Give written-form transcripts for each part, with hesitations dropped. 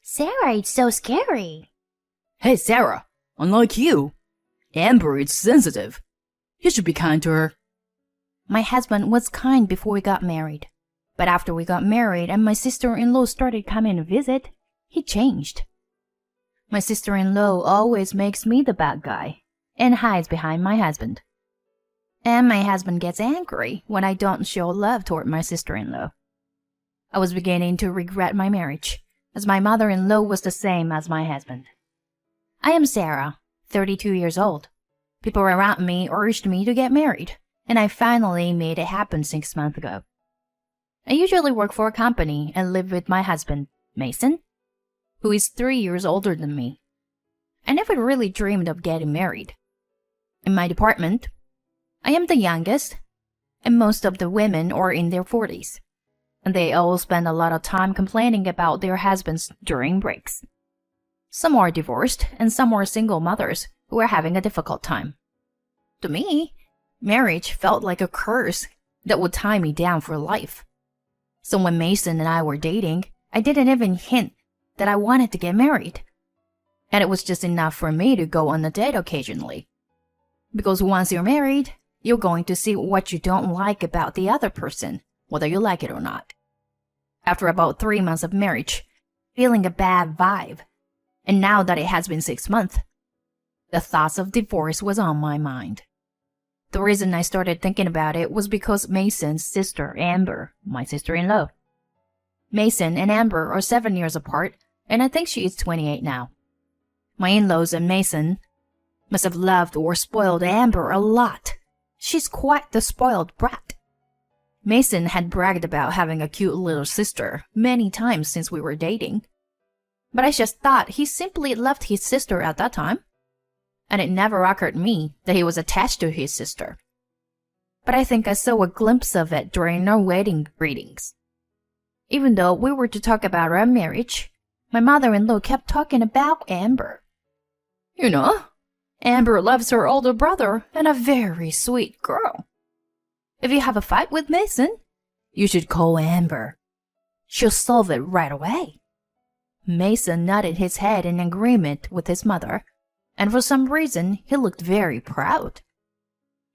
Sarah, it's so scary. Hey, Sarah, unlike you, Amber is sensitive. You should be kind to her. My husband was kind before we got married. But after we got married and my sister-in-law started coming to visit, he changed. My sister-in-law always makes me the bad guy and hides behind my husband. And my husband gets angry when I don't show love toward my sister-in-law. I was beginning to regret my marriage, as my mother-in-law was the same as my husband. I am Sarah, 32 years old. People around me urged me to get married, and I finally made it happen 6 months ago. I usually work for a company and live with my husband, Mason, who is 3 years older than me. I never really dreamed of getting married. In my department, I am the youngest, and most of the women are in their 40s, and they all spend a lot of time complaining about their husbands during breaks. Some are divorced, and some are single mothers who are having a difficult time. To me, marriage felt like a curse that would tie me down for life. So when Mason and I were dating, I didn't even hint that I wanted to get married. And it was just enough for me to go on a date occasionally. Because once you're married, you're going to see what you don't like about the other person, whether you like it or not. After about 3 months of marriage, feeling a bad vibe, and now that it has been 6 months, the thoughts of divorce was on my mind. The reason I started thinking about it was because Mason's sister, Amber, my sister-in-law. Mason and Amber are 7 years apart, and I think she is 28 now. My in-laws and Mason must have loved or spoiled Amber a lot. She's quite the spoiled brat. Mason had bragged about having a cute little sister many times since we were dating. But I just thought he simply loved his sister at that time. And it never occurred to me that he was attached to his sister. But I think I saw a glimpse of it during our wedding greetings. Even though we were to talk about our marriage, my mother-in-law kept talking about Amber. You know, Amber loves her older brother and a very sweet girl. If you have a fight with Mason, you should call Amber. She'll solve it right away. Mason nodded his head in agreement with his mother, and for some reason he looked very proud.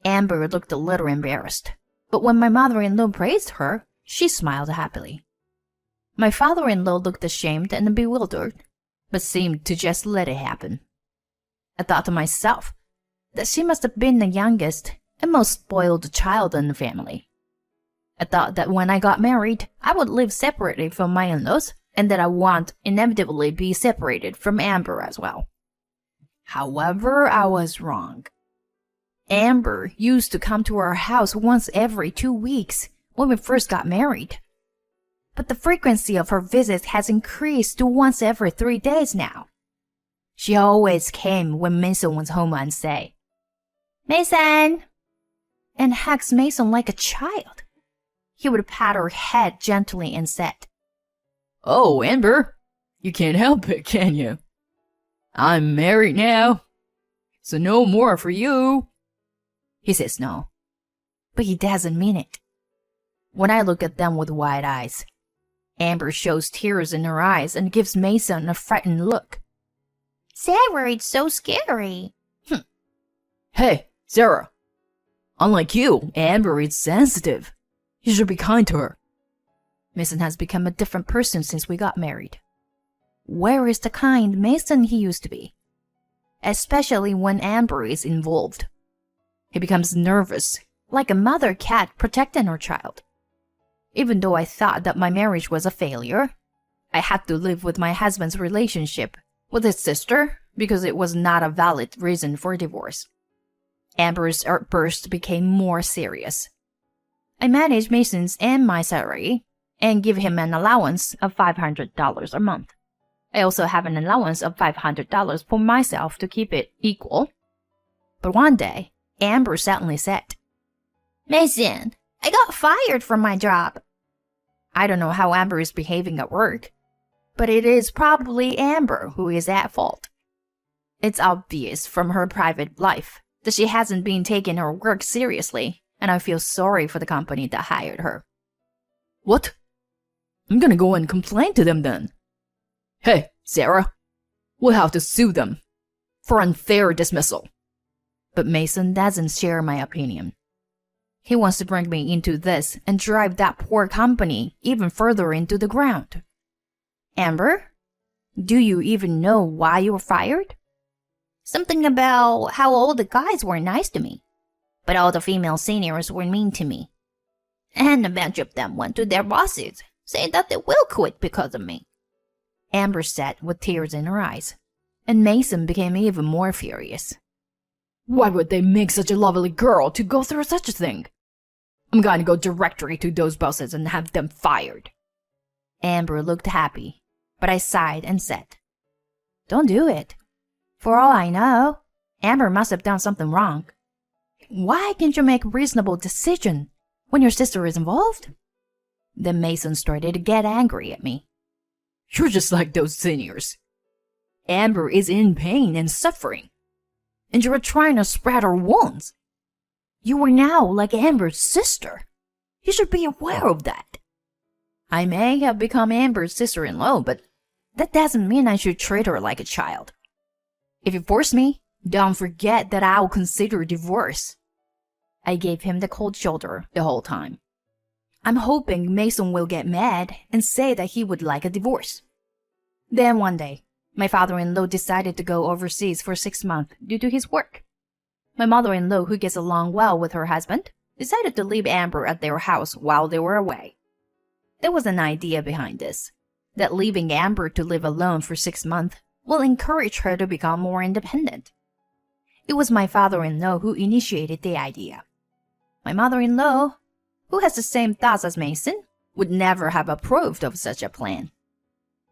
Amber looked a little embarrassed, but when my mother-in-law praised her, she smiled happily. My father-in-law looked ashamed and bewildered, but seemed to just let it happen. I thought to myself that she must have been the youngest and most spoiled child in the family. I thought that when I got married, I would live separately from my in-laws, and that I would inevitably be separated from Amber as well. However, I was wrong. Amber used to come to our house once every 2 weeks when we first got married. But the frequency of her visits has increased to once every 3 days now. She always came when Mason was home on say, "Mason!" and hugs Mason like a child. He would pat her head gently and said, Oh, Amber, you can't help it, can you? I'm married now, so no more for you. He says no, but he doesn't mean it. When I look at them with wide eyes, Amber shows tears in her eyes and gives Mason a frightened look. Sarah, it's so scary. Hey, Sarah, unlike you, Amber is sensitive. You should be kind to her. Mason has become a different person since we got married. Where is the kind Mason he used to be? Especially when Amber is involved. He becomes nervous, like a mother cat protecting her child. Even though I thought that my marriage was a failure, I had to live with my husband's relationship with his sister because it was not a valid reason for divorce. Amber's outburst became more serious. I manage Mason's and my salary and give him an allowance of $500 a month. I also have an allowance of $500 for myself to keep it equal. But one day, Amber suddenly said, Mason, I got fired from my job. I don't know how Amber is behaving at work, but it is probably Amber who is at fault. It's obvious from her private life that she hasn't been taking her work seriously, and I feel sorry for the company that hired her. What? I'm gonna go and complain to them then. Hey, Sarah, we'll have to sue them for unfair dismissal. But Mason doesn't share my opinion. He wants to bring me into this and drive that poor company even further into the ground. Amber, do you even know why you were fired? Something about how all the guys were nice to me, but all the female seniors were mean to me. And a bunch of them went to their bosses, saying that they will quit because of me. Amber said with tears in her eyes, and Mason became even more furious. Why would they make such a lovely girl to go through such a thing? I'm going to go directly to those bosses and have them fired. Amber looked happy, but I sighed and said, Don't do it. For all I know, Amber must have done something wrong. Why can't you make a reasonable decision when your sister is involved? Then Mason started to get angry at me. You're just like those seniors. Amber is in pain and suffering, and you're trying to spread her wounds. You are now like Amber's sister. You should be aware of that. I may have become Amber's sister-in-law, but that doesn't mean I should treat her like a child. If you force me, don't forget that I'll consider divorce. I gave him the cold shoulder the whole time. I'm hoping Mason will get mad and say that he would like a divorce. Then one day, my father-in-law decided to go overseas for 6 months due to his work. My mother-in-law, who gets along well with her husband, decided to leave Amber at their house while they were away. There was an idea behind this, that leaving Amber to live alone for 6 months will encourage her to become more independent. It was my father-in-law who initiated the idea. My mother-in-law, who has the same thoughts as Mason, would never have approved of such a plan.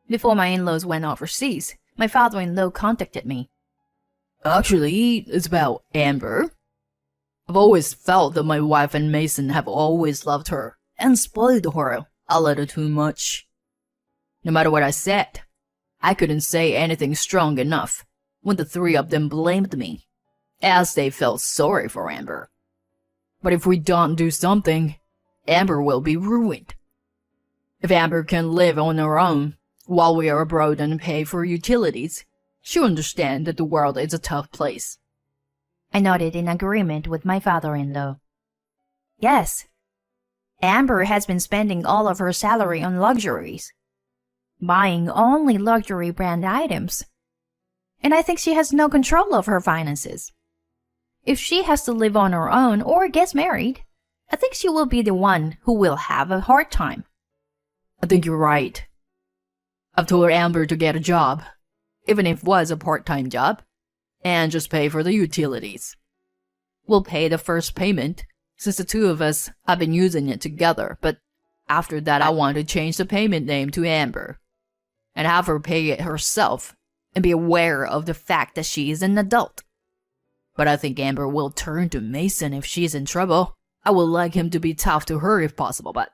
Before my in-laws went overseas, my father-in-law contacted me. Actually, it's about Amber. I've always felt that my wife and Mason have always loved her and spoiled her a little too much. No matter what I said, I couldn't say anything strong enough when the three of them blamed me, as they felt sorry for Amber. But if we don't do something, Amber will be ruined. If Amber can live on her own while we are abroad and pay for utilities, she'll understand that the world is a tough place. I nodded in agreement with my father-in-law. Yes, Amber has been spending all of her salary on luxuries, buying only luxury brand items, and I think she has no control of her finances. If she has to live on her own or gets married, I think she will be the one who will have a hard time. I think you're right. I've told Amber to get a job, even if it was a part-time job, and just pay for the utilities. We'll pay the first payment, since the two of us have been using it together, but after that I want to change the payment name to Amber, and have her pay it herself, and be aware of the fact that she is an adult. But I think Amber will turn to Mason if she's in trouble. I would like him to be tough to her if possible, but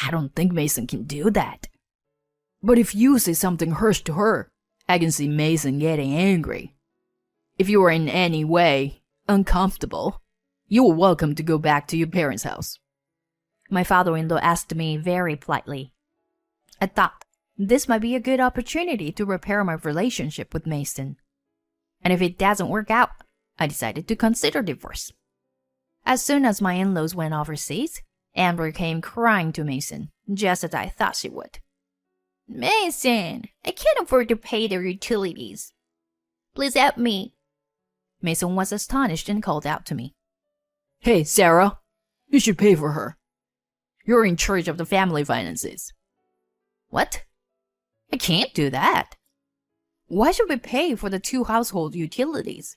I don't think Mason can do that. But if you say something harsh to her, I can see Mason getting angry. If you are in any way uncomfortable, you are welcome to go back to your parents' house. My father-in-law asked me very politely. I thought this might be a good opportunity to repair my relationship with Mason. And if it doesn't work out, I decided to consider divorce. As soon as my in-laws went overseas, Amber came crying to Mason, just as I thought she would. Mason, I can't afford to pay their utilities. Please help me. Mason was astonished and called out to me. Hey, Sarah, you should pay for her. You're in charge of the family finances. What? I can't do that. Why should we pay for the 2 household utilities?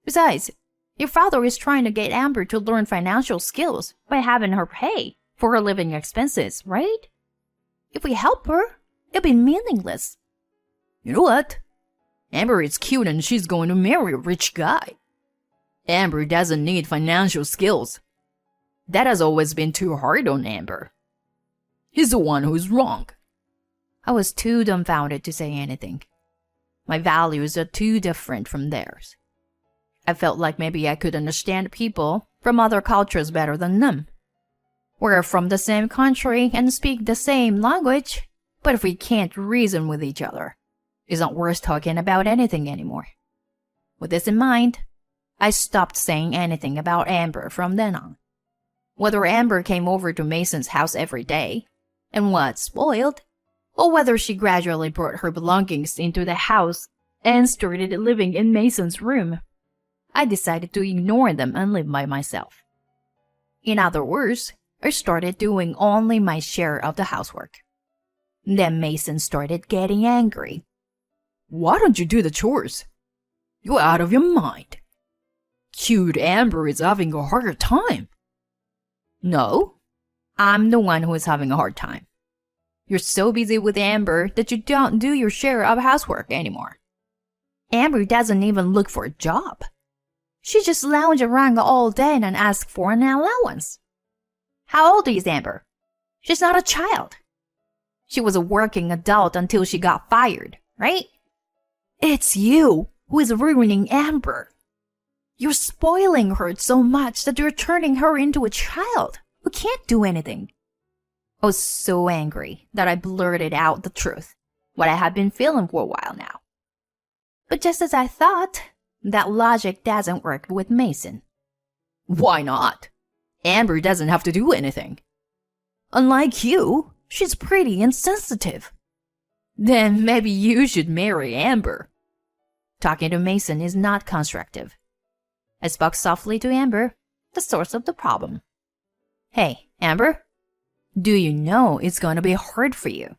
Besides, your father is trying to get Amber to learn financial skills by having her pay for her living expenses, right? If we help her, it'll be meaningless. You know what? Amber is cute and she's going to marry a rich guy. Amber doesn't need financial skills. That has always been too hard on Amber. He's the one who's wrong. I was too dumbfounded to say anything. My values are too different from theirs. I felt like maybe I could understand people from other cultures better than them. We're from the same country and speak the same language, but if we can't reason with each other, It's not worth talking about anything anymore. With this in mind, I stopped saying anything about Amber from then on. Whether Amber came over to Mason's house every day and was spoiled, or whether she gradually brought her belongings into the house and started living in Mason's room, I decided to ignore them and live by myself. In other words, I started doing only my share of the housework. Then Mason started getting angry. Why don't you do the chores? You're out of your mind. Cute Amber is having a harder time. No, I'm the one who is having a hard time. You're so busy with Amber that you don't do your share of housework anymore. Amber doesn't even look for a job. She just lounges around all day and asks for an allowance. How old is Amber? She's not a child. She was a working adult until she got fired, right? It's you who is ruining Amber. You're spoiling her so much that you're turning her into a child who can't do anything. I was so angry that I blurted out the truth, what I had been feeling for a while now. But just as I thought, that logic doesn't work with Mason. Why not? Amber doesn't have to do anything. Unlike you, she's pretty and sensitive. Then maybe you should marry Amber. Talking to Mason is not constructive. I spoke softly to Amber, the source of the problem. Hey, Amber, do you know it's going to be hard for you?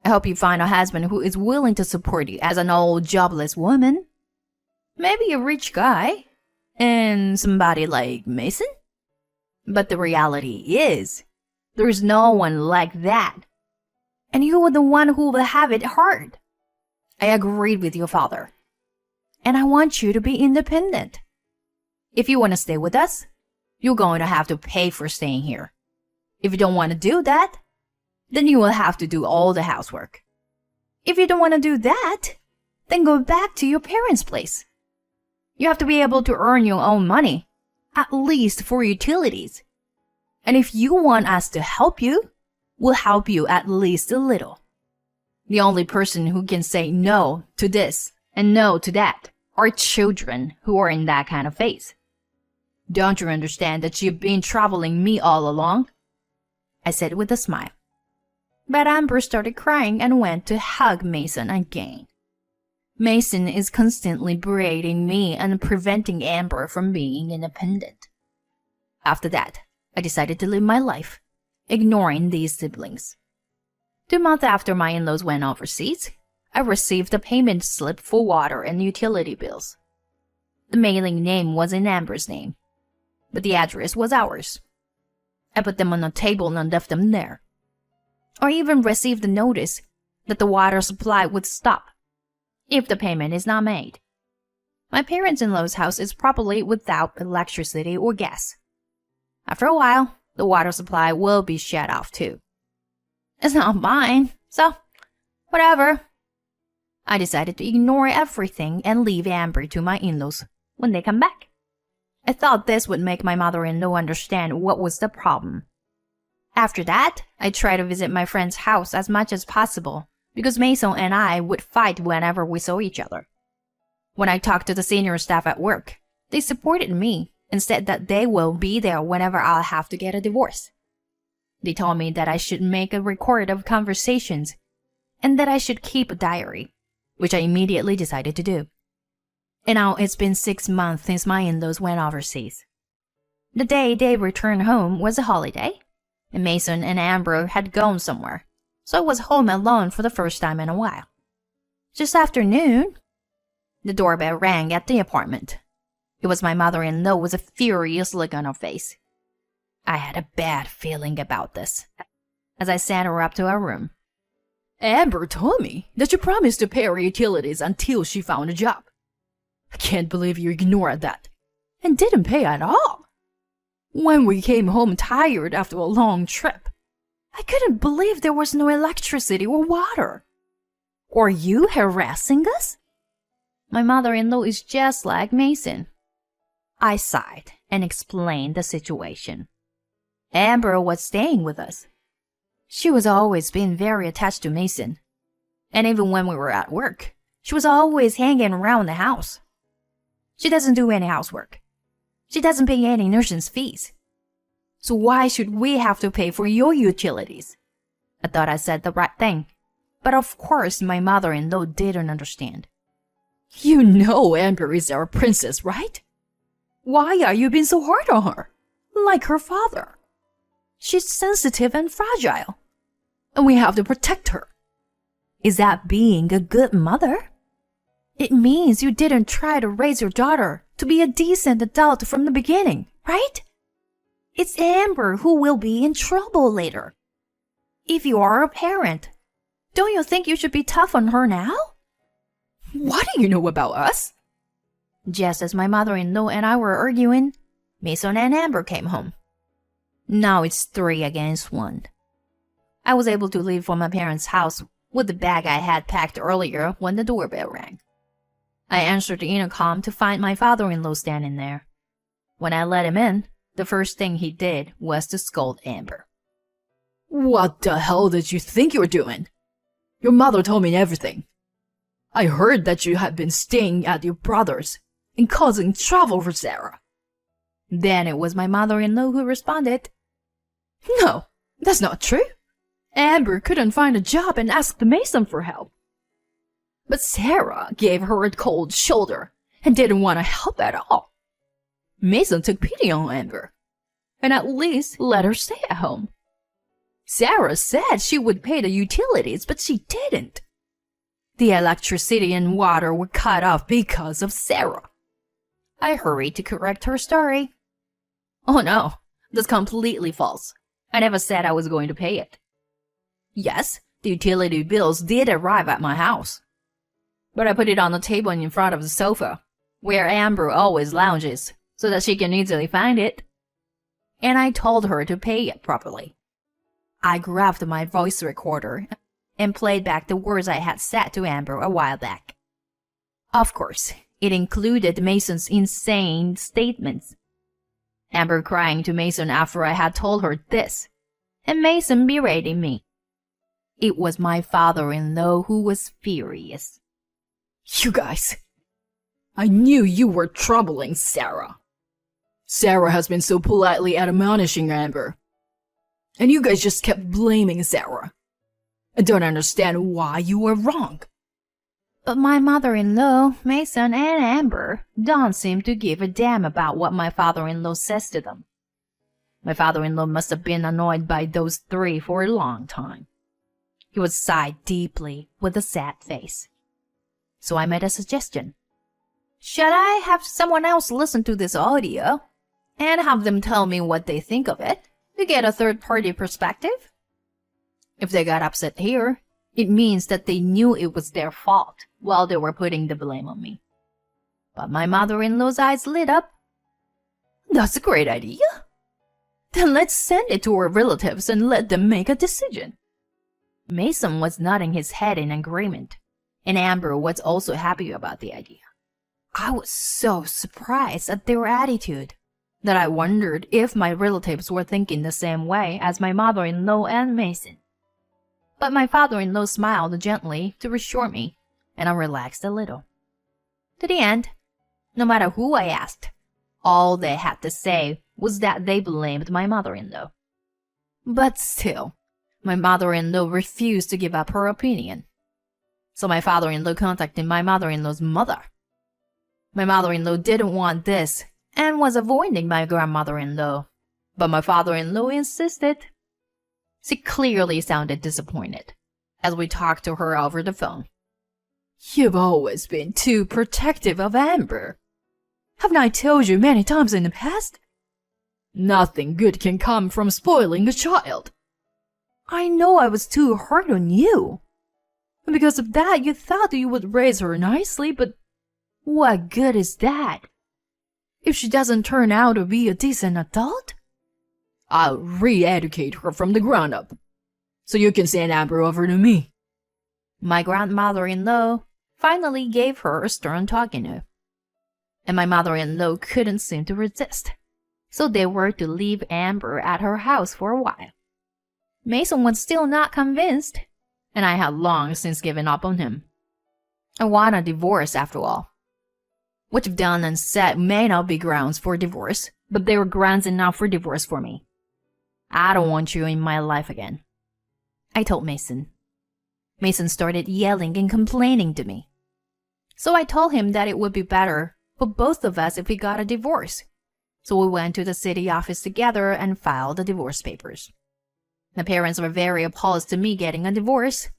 I hope you find a husband who is willing to support you as an old jobless woman. Maybe a rich guy, and somebody like Mason? But the reality is, there's no one like that. And you are the one who will have it hard. I agreed with your father. And I want you to be independent. If you want to stay with us, you're going to have to pay for staying here. If you don't want to do that, then you will have to do all the housework. If you don't want to do that, then go back to your parents' place. You have to be able to earn your own money, at least for utilities. And if you want us to help you, we'll help you at least a little. The only person who can say no to this and no to that are children who are in that kind of phase. Don't you understand that you've been troubling me all along? I said with a smile. But Amber started crying and went to hug Mason again. Mason is constantly berating me and preventing Amber from being independent. After that, I decided to live my life, ignoring these siblings. 2 months after my in-laws went overseas, I received a payment slip for water and utility bills. The mailing name was in Amber's name, but the address was ours. I put them on a table and left them there. I even received a notice that the water supply would stop if the payment is not made. My parents-in-law's house is probably without electricity or gas. After a while, the water supply will be shut off too. It's not mine, so whatever. I decided to ignore everything and leave Amber to my in-laws when they come back. I thought this would make my mother-in-law understand what was the problem. After that, I tried to visit my friend's house as much as possible because Mason and I would fight whenever we saw each other. When I talked to the senior staff at work, they supported me and said that they will be there whenever I'll have to get a divorce. They told me that I should make a record of conversations and that I should keep a diary, which I immediately decided to do. And now it's been 6 months since my in-laws went overseas. The day they returned home was a holiday, and Mason and Amber had gone somewhere, so I was home alone for the first time in a while. Just after noon, the doorbell rang at the apartment. It was my mother-in-law with a furious look on her face. I had a bad feeling about this, as I sent her up to her room. Amber told me that you promised to pay her utilities until she found a job. I can't believe you ignored that, and didn't pay at all. When we came home tired after a long trip, I couldn't believe there was no electricity or water. Are you harassing us? My mother-in-law is just like Mason. I sighed and explained the situation. Amber was staying with us. She was always been very attached to Mason. And even when we were at work, she was always hanging around the house. She doesn't do any housework. She doesn't pay any nurse's fees. So why should we have to pay for your utilities? I thought I said the right thing. But of course, my mother-in-law didn't understand. You know Amber is our princess, right? Why are you being so hard on her? Like her father. She's sensitive and fragile. And we have to protect her. Is that being a good mother? It means you didn't try to raise your daughter to be a decent adult from the beginning, right? It's Amber who will be in trouble later. If you are a parent, don't you think you should be tough on her now? What do you know about us? Just as my mother-in-law and I were arguing, Mason and Amber came home. Now it's 3 against 1. I was able to leave for my parents' house with the bag I had packed earlier when the doorbell rang. I answered the intercom to find my father-in-law standing there. When I let him in, the first thing he did was to scold Amber. What the hell did you think you were doing? Your mother told me everything. I heard that you had been staying at your brother's and causing trouble for Sarah. Then it was my mother-in-law who responded. No, that's not true. Amber couldn't find a job and asked Mason for help. But Sarah gave her a cold shoulder and didn't want to help at all. Mason took pity on Amber and at least let her stay at home. Sarah said she would pay the utilities, but she didn't. The electricity and water were cut off because of Sarah. I hurried to correct her story. Oh no, that's completely false. I never said I was going to pay it. Yes, the utility bills did arrive at my house. But I put it on the table in front of the sofa, where Amber always lounges, so that she can easily find it. And I told her to pay it properly. I grabbed my voice recorder and played back the words I had said to Amber a while back. Of course, it included Mason's insane statements. Amber crying to Mason after I had told her this, and Mason berating me. It was my father-in-law who was furious. You guys, I knew you were troubling Sarah. Sarah has been so politely admonishing Amber. And you guys just kept blaming Sarah. I don't understand why you were wrong. But my mother-in-law, Mason, and Amber don't seem to give a damn about what my father-in-law says to them. My father-in-law must have been annoyed by those 3 for a long time. He would sigh deeply with a sad face. So I made a suggestion. Should I have someone else listen to this audio and have them tell me what they think of it to get a third-party perspective? If they got upset here, it means that they knew it was their fault while they were putting the blame on me. But my mother-in-law's eyes lit up. That's a great idea. Then let's send it to our relatives and let them make a decision. Mason was nodding his head in agreement, and Amber was also happy about the idea. I was so surprised at their attitude that I wondered if my relatives were thinking the same way as my mother-in-law and Mason. But my father-in-law smiled gently to reassure me, and I relaxed a little. To the end, no matter who I asked, all they had to say was that they blamed my mother-in-law. But still, my mother-in-law refused to give up her opinion. So my father-in-law contacted my mother-in-law's mother. My mother-in-law didn't want this and was avoiding my grandmother-in-law, but my father-in-law insisted. She clearly sounded disappointed as we talked to her over the phone. You've always been too protective of Amber. Haven't I told you many times in the past? Nothing good can come from spoiling a child. I know I was too hard on you. And because of that, you thought you would raise her nicely, but what good is that? If she doesn't turn out to be a decent adult? I'll re-educate her from the ground up, so you can send Amber over to me. My grandmother-in-law finally gave her a stern talking to, and my mother-in-law couldn't seem to resist, so they were to leave Amber at her house for a while. Mason was still not convinced, and I had long since given up on him. I want a divorce after all. What you've done and said may not be grounds for divorce, but they were grounds enough for divorce for me. I don't want you in my life again, I told Mason. Mason started yelling and complaining to me. So I told him that it would be better for both of us if we got a divorce. So we went to the city office together and filed the divorce papers. My parents were very opposed to me getting a divorce.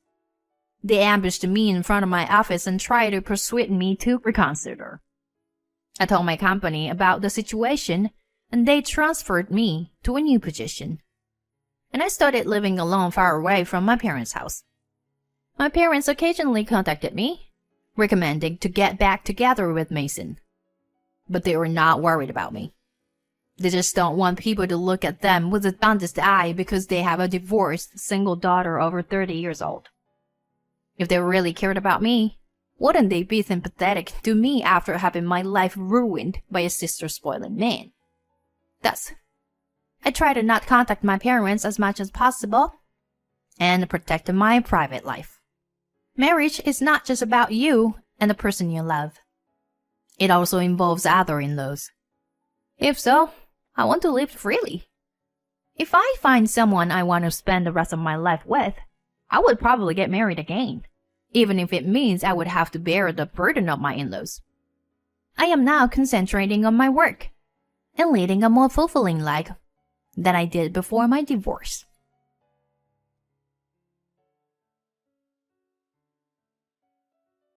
They ambushed me in front of my office and tried to persuade me to reconsider. I told my company about the situation, and they transferred me to a new position. And I started living alone far away from my parents' house. My parents occasionally contacted me, recommending to get back together with Mason. But they were not worried about me. They just don't want people to look at them with a jaundiced eye because they have a divorced single daughter over 30 years old. If they really cared about me, wouldn't they be sympathetic to me after having my life ruined by a sister-spoiling man? Thus, I try to not contact my parents as much as possible and protect my private life. Marriage is not just about you and the person you love. It also involves other in-laws. If so, I want to live freely. If I find someone I want to spend the rest of my life with, I would probably get married again, even if it means I would have to bear the burden of my in-laws. I am now concentrating on my work and leading a more fulfilling life than I did before my divorce.